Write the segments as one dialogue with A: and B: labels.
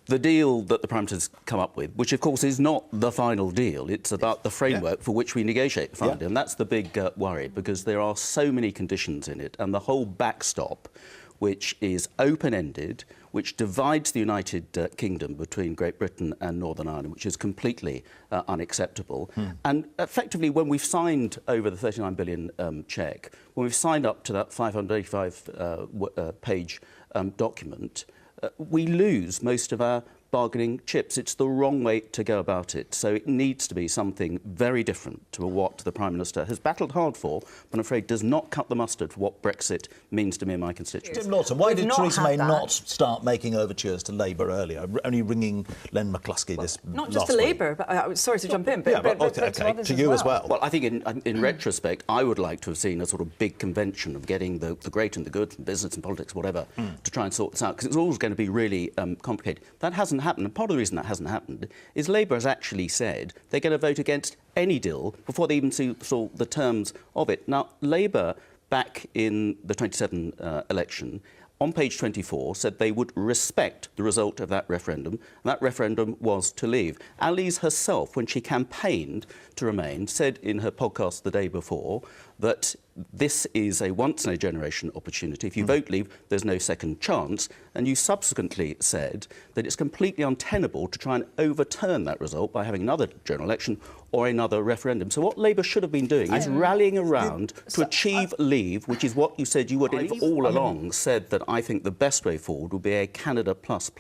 A: The deal that the Prime Minister's come up with, which of course is not the final deal, it's about the framework for which we negotiate the final deal. And that's the big worry, because there are so many conditions in it, and the whole backstop, which is open-ended, which divides the United Kingdom between Great Britain and Northern Ireland, which is completely unacceptable. And effectively, when we've signed over the 39 billion cheque, when we've signed up to that 585-page document, we lose most of our bargaining chips. It's the wrong way to go about it. So it needs to be something very different to what the Prime Minister has battled hard for, but I'm afraid does not cut the mustard for what Brexit means to me and my constituents.
B: Tim Lawton, why did Theresa May not start making overtures to Labour earlier, only ringing Len McCluskey this
C: Not just to Labour, but sorry to jump in, but
B: to you as well.
A: Well, I think in retrospect, I would like to have seen a sort of big convention of getting the great and the good from business and politics, whatever, to try and sort this out, because it's always going to be really complicated. That hasn't happened, and part of the reason that hasn't happened is Labour has actually said they're going to vote against any deal before they even saw the terms of it. Now, Labour, back in the 27 election, on page 24, said they would respect the result of that referendum, and that referendum was to leave. Alice herself, when she campaigned to remain, said in her podcast the day before that this is a once-in-a-generation opportunity. If you vote leave, there's no second chance. And you subsequently said that it's completely untenable to try and overturn that result by having another general election or another referendum. So what Labour should have been doing is rallying around to achieve leave, which is what you said you would. All along said that I think the best way forward would be a Canada plus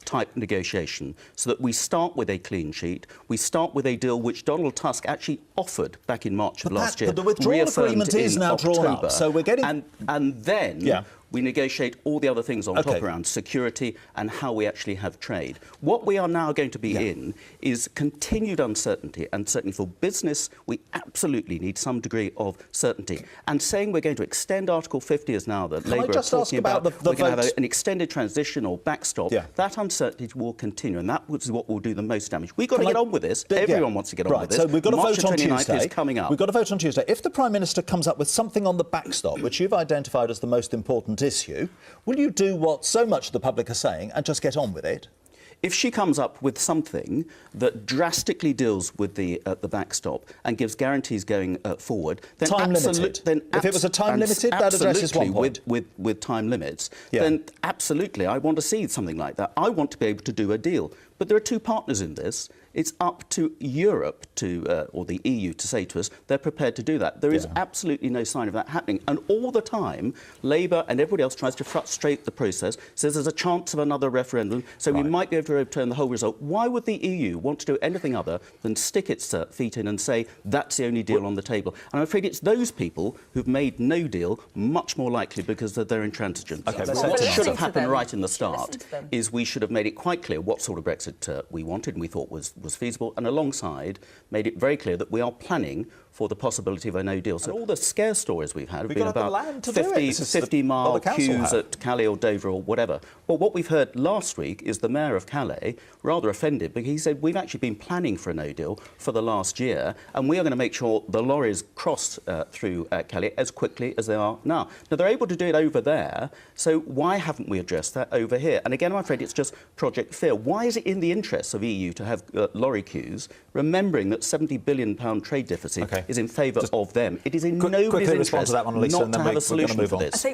A: type negotiation, so that we start with a clean sheet, we start with a deal which Donald Tusk actually offered back in March of last year.
B: But the withdrawal agreement is now drawn up, so we're getting...
A: And then we negotiate all the other things on top around security and how we actually have trade. What we are now going to be in is continued uncertainty, and certainly for business, we absolutely need some degree of certainty. And saying we're going to extend Article 50 as now that Labour are talking about, we're going to have an extended transition or backstop, that uncertainty will continue, and that is what will do the most damage. We've got to get on with this. Everyone wants to get on with this.
B: So we've got to vote on Tuesday.
A: Is coming up.
B: We've got to vote on Tuesday. If the Prime Minister comes up with something on the backstop, which you've identified as the most important issue, will you do what so much of the public are saying and just get on with it?
A: If she comes up with something that drastically deals with the backstop and gives guarantees going forward, then
B: if it was a time limited, that addresses one point.
A: With time limits, then absolutely, I want to see something like that. I want to be able to do a deal. But there are two partners in this. It's up to Europe or the EU to say to us they're prepared to do that. There is absolutely no sign of that happening. And all the time, Labour and everybody else tries to frustrate the process, says there's a chance of another referendum, so we might be able to overturn the whole result. Why would the EU want to do anything other than stick its feet in and say that's the only deal on the table? And I'm afraid it's those people who've made no deal much more likely because they're intransigent. What should have happened right in the start is we should have made it quite clear what sort of Brexit we wanted and we thought was feasible, and alongside made it very clear that we are planning for the possibility of a no deal. So all the scare stories we've had have been about 50-mile queues at Calais or Dover or whatever. Well, what we've heard last week is the Mayor of Calais rather offended, because he said we've actually been planning for a no deal for the last year, and we are going to make sure the lorries cross through Calais as quickly as they are now. Now, they're able to do it over there, so why haven't we addressed that over here? And again, I'm afraid it's just Project Fear. Why is it in the interests of EU to have lorry queues, remembering that £70 billion trade deficit is in favour of them? It is in nobody's interest not to have a solution for this.